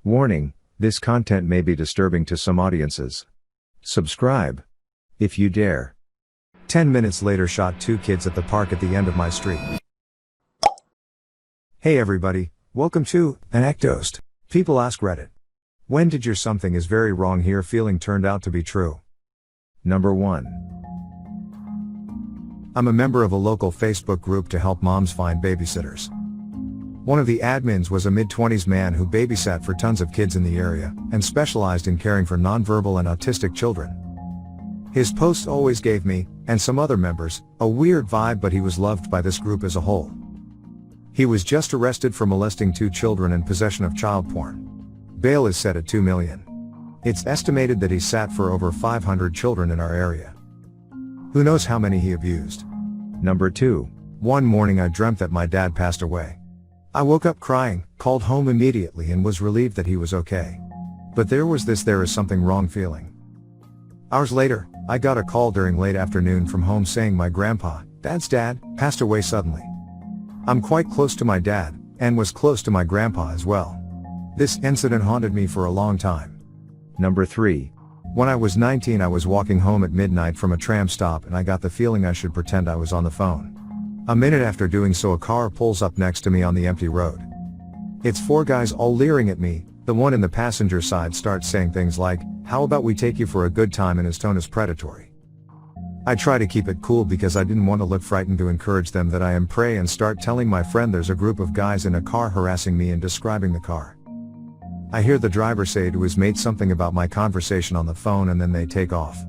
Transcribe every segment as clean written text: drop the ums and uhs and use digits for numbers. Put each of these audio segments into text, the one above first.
Warning, this content may be disturbing to some audiences. Subscribe, if you dare. 10 minutes later, shot 2 kids at the park at the end of my street. Hey everybody, welcome to ANECDOSED. People ask Reddit. When did your something is very wrong here feeling turned out to be true? Number 1. I'm a member of a local Facebook group to help moms find babysitters. One of the admins was a mid-20s man who babysat for tons of kids in the area, and specialized in caring for nonverbal and autistic children. His posts always gave me, and some other members, a weird vibe, but he was loved by this group as a whole. He was just arrested for molesting 2 children and possession of child porn. Bail is set at $2 million. It's estimated that he sat for over 500 children in our area. Who knows how many he abused? Number 2. One morning I dreamt that my dad passed away. I woke up crying, called home immediately and was relieved that he was okay. But there was this "there is something wrong" feeling. Hours later, I got a call during late afternoon from home saying my grandpa, Dad's dad, passed away suddenly. I'm quite close to my dad, and was close to my grandpa as well. This incident haunted me for a long time. Number 3. When I was 19, I was walking home at midnight from a tram stop and I got the feeling I should pretend I was on the phone. A minute after doing so, a car pulls up next to me on the empty road. It's 4 guys all leering at me. The one in the passenger side starts saying things like, "How about we take you for a good time," and his tone is predatory. I try to keep it cool because I didn't want to look frightened, to encourage them that I am prey, and start telling my friend there's a group of guys in a car harassing me and describing the car. I hear the driver say to his mate something about my conversation on the phone, and then they take off.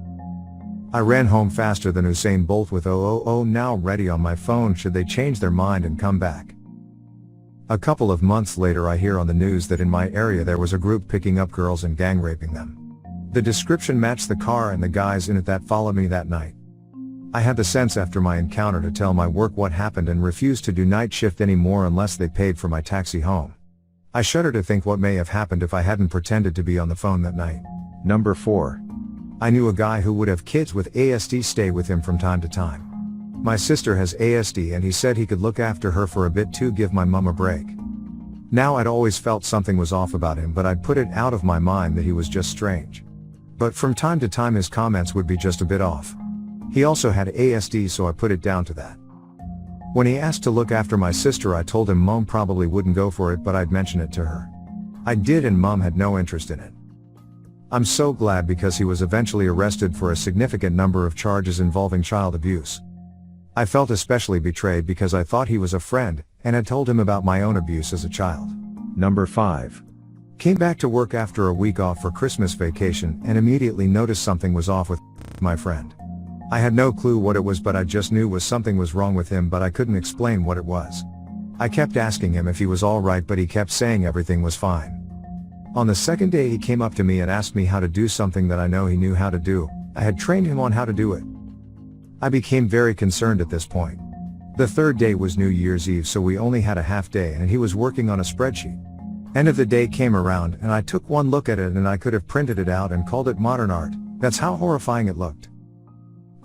I ran home faster than Usain Bolt with now ready on my phone should they change their mind and come back. A couple of months later, I hear on the news that in my area there was a group picking up girls and gang raping them. The description matched the car and the guys in it that followed me that night. I had the sense after my encounter to tell my work what happened and refused to do night shift anymore unless they paid for my taxi home. I shudder to think what may have happened if I hadn't pretended to be on the phone that night. Number 4. I knew a guy who would have kids with ASD stay with him from time to time. My sister has ASD and he said he could look after her for a bit to give my mum a break. Now, I'd always felt something was off about him, but I'd put it out of my mind that he was just strange. But from time to time his comments would be just a bit off. He also had ASD, so I put it down to that. When he asked to look after my sister, I told him Mum probably wouldn't go for it, but I'd mention it to her. I did, and Mum had no interest in it. I'm so glad, because he was eventually arrested for a significant number of charges involving child abuse. I felt especially betrayed because I thought he was a friend, and had told him about my own abuse as a child. Number 5. Came back to work after a week off for Christmas vacation and immediately noticed something was off with my friend. I had no clue what it was, but I just knew something was wrong with him, but I couldn't explain what it was. I kept asking him if he was alright, but he kept saying everything was fine. On the second day, he came up to me and asked me how to do something that I know he knew how to do. I had trained him on how to do it. I became very concerned at this point. The third day was New Year's Eve, so we only had a half day, and he was working on a spreadsheet. End of the day came around and I took one look at it, and I could have printed it out and called it modern art. That's how horrifying it looked.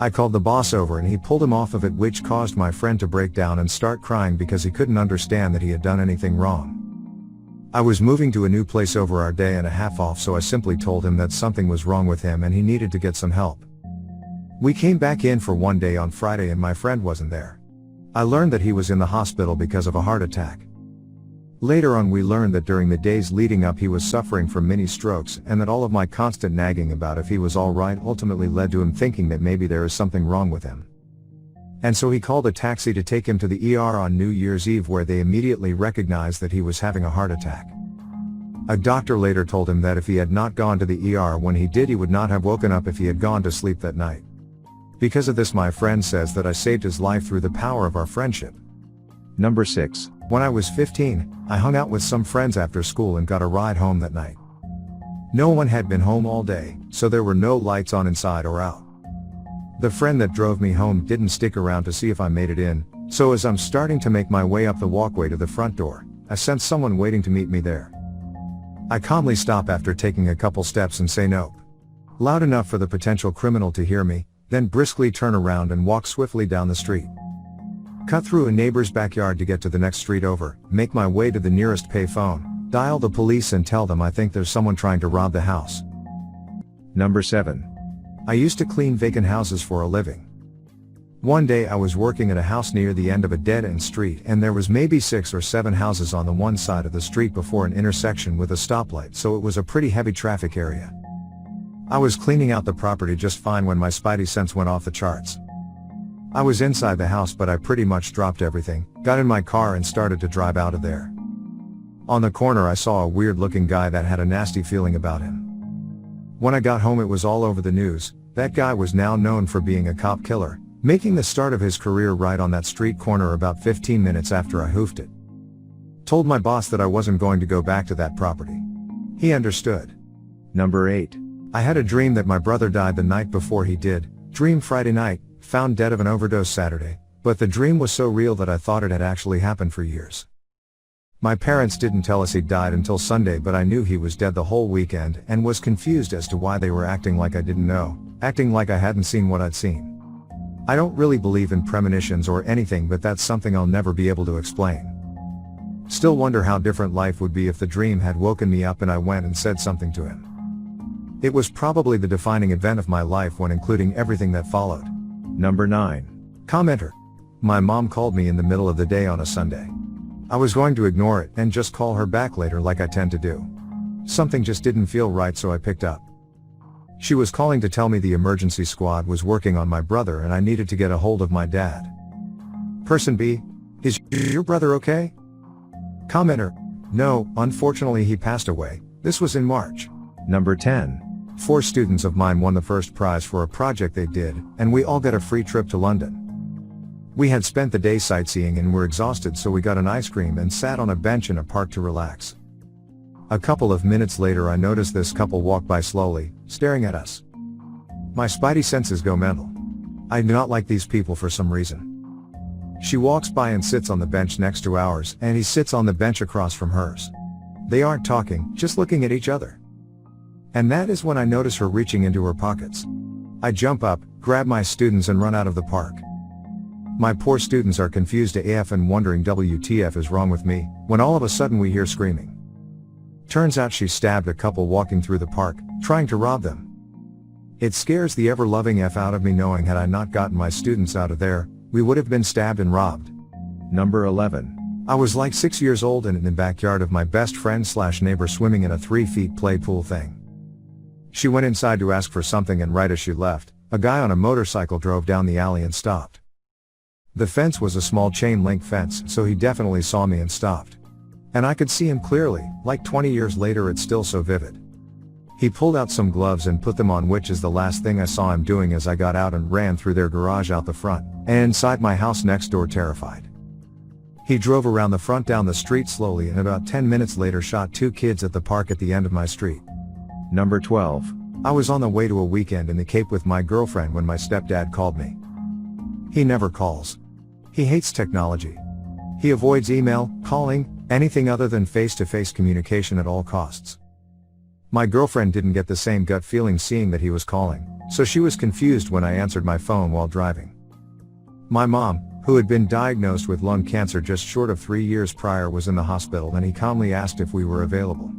I called the boss over and he pulled him off of it, which caused my friend to break down and start crying because he couldn't understand that he had done anything wrong. I was moving to a new place over our day and a half off, so I simply told him that something was wrong with him and he needed to get some help. We came back in for one day on Friday and my friend wasn't there. I learned that he was in the hospital because of a heart attack. Later on, we learned that during the days leading up he was suffering from mini strokes, and that all of my constant nagging about if he was alright ultimately led to him thinking that maybe there is something wrong with him. And so he called a taxi to take him to the ER on New Year's Eve, where they immediately recognized that he was having a heart attack. A doctor later told him that if he had not gone to the ER when he did, he would not have woken up if he had gone to sleep that night. Because of this, my friend says that I saved his life through the power of our friendship. Number 6. When I was 15, I hung out with some friends after school and got a ride home that night. No one had been home all day, so there were no lights on inside or out. The friend that drove me home didn't stick around to see if I made it in, so as I'm starting to make my way up the walkway to the front door, I sense someone waiting to meet me there. I calmly stop after taking a couple steps and say nope. Loud enough for the potential criminal to hear me, then briskly turn around and walk swiftly down the street. Cut through a neighbor's backyard to get to the next street over, make my way to the nearest payphone, Dial the police and tell them I think there's someone trying to rob the house. Number 7. I used to clean vacant houses for a living. One day I was working at a house near the end of a dead-end street, and there was maybe 6 or 7 houses on the one side of the street before an intersection with a stoplight, so it was a pretty heavy traffic area. I was cleaning out the property just fine when my spidey sense went off the charts. I was inside the house, but I pretty much dropped everything, got in my car and started to drive out of there. On the corner I saw a weird-looking guy that had a nasty feeling about him. When I got home it was all over the news. That guy was now known for being a cop killer, making the start of his career right on that street corner about 15 minutes after I hoofed it. Told my boss that I wasn't going to go back to that property. He understood. Number 8. I had a dream that my brother died the night before he did. Dream Friday night, found dead of an overdose Saturday, but the dream was so real that I thought it had actually happened for years. My parents didn't tell us he died until Sunday, but I knew he was dead the whole weekend and was confused as to why they were acting like I didn't know, acting like I hadn't seen what I'd seen. I don't really believe in premonitions or anything, but that's something I'll never be able to explain. Still wonder how different life would be if the dream had woken me up and I went and said something to him. It was probably the defining event of my life when including everything that followed. Number 9. Commenter. My mom called me in the middle of the day on a Sunday. I was going to ignore it and just call her back later like I tend to do. Something just didn't feel right, so I picked up. She was calling to tell me the emergency squad was working on my brother and I needed to get a hold of my dad. Person B. Is your brother okay? Commenter. No, unfortunately he passed away. This was in March. Number 10. 4 students of mine won the first prize for a project they did, and we all got a free trip to London. We had spent the day sightseeing and were exhausted, so we got an ice cream and sat on a bench in a park to relax. A couple of minutes later I noticed this couple walk by slowly, staring at us. My spidey senses go mental. I do not like these people for some reason. She walks by and sits on the bench next to ours, and he sits on the bench across from hers. They aren't talking, just looking at each other. And that is when I notice her reaching into her pockets. I jump up, grab my students and run out of the park. My poor students are confused AF and wondering WTF is wrong with me, when all of a sudden we hear screaming. Turns out she stabbed a couple walking through the park, trying to rob them. It scares the ever-loving F out of me knowing had I not gotten my students out of there, we would have been stabbed and robbed. Number 11. I was like 6 years old and in the backyard of my best friend/neighbor swimming in a 3-foot play pool thing. She went inside to ask for something, and right as she left, a guy on a motorcycle drove down the alley and stopped. The fence was a small chain link fence, so he definitely saw me and stopped. And I could see him clearly, like 20 years later it's still so vivid. He pulled out some gloves and put them on, which is the last thing I saw him doing as I got out and ran through their garage out the front, and inside my house next door terrified. He drove around the front down the street slowly and about 10 minutes later shot 2 kids at the park at the end of my street. Number 12. I was on the way to a weekend in the Cape with my girlfriend when my stepdad called me. He never calls. He hates technology. He avoids email, calling, anything other than face-to-face communication at all costs. My girlfriend didn't get the same gut feeling seeing that he was calling, so she was confused when I answered my phone while driving. My mom, who had been diagnosed with lung cancer just short of 3 years prior, was in the hospital, and he calmly asked if we were available.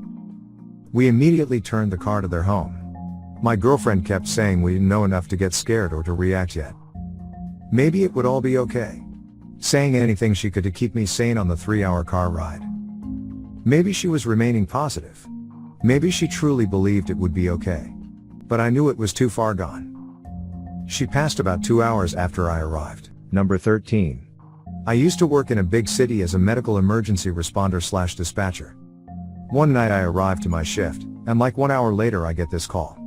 We immediately turned the car to their home. My girlfriend kept saying we didn't know enough to get scared or to react yet. Maybe it would all be okay. Saying anything she could to keep me sane on the 3-hour car ride. Maybe she was remaining positive. Maybe she truly believed it would be okay. But I knew it was too far gone. She passed about 2 hours after I arrived. Number 13. I used to work in a big city as a medical emergency responder/dispatcher. One night I arrived to my shift, and like 1 hour later I get this call.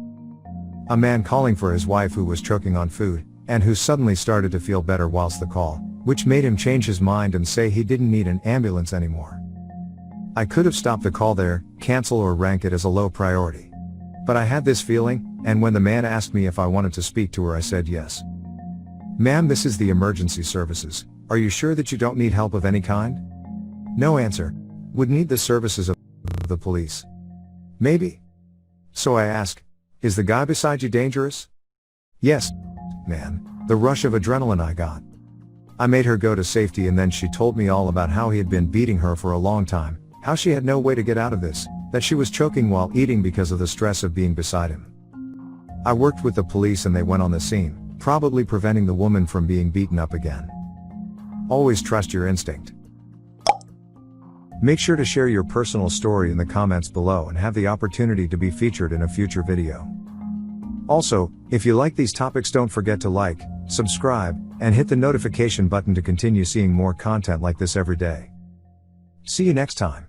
A man calling for his wife who was choking on food, and who suddenly started to feel better whilst the call, which made him change his mind and say he didn't need an ambulance anymore. I could have stopped the call there, cancel or rank it as a low priority. But I had this feeling, and when the man asked me if I wanted to speak to her I said yes. Ma'am, this is the emergency services. Are you sure that you don't need help of any kind? No answer. Would need the services of the police. Maybe. So I ask, is the guy beside you dangerous? Yes, man, the rush of adrenaline I got. I made her go to safety and then she told me all about how he had been beating her for a long time, How she had no way to get out of this, that she was choking while eating because of the stress of being beside him. I worked with the police and they went on the scene, probably preventing the woman from being beaten up again. Always trust your instinct. Make sure to share your personal story in the comments below and have the opportunity to be featured in a future video. Also, if you like these topics, don't forget to like, subscribe, and hit the notification button to continue seeing more content like this every day. See you next time.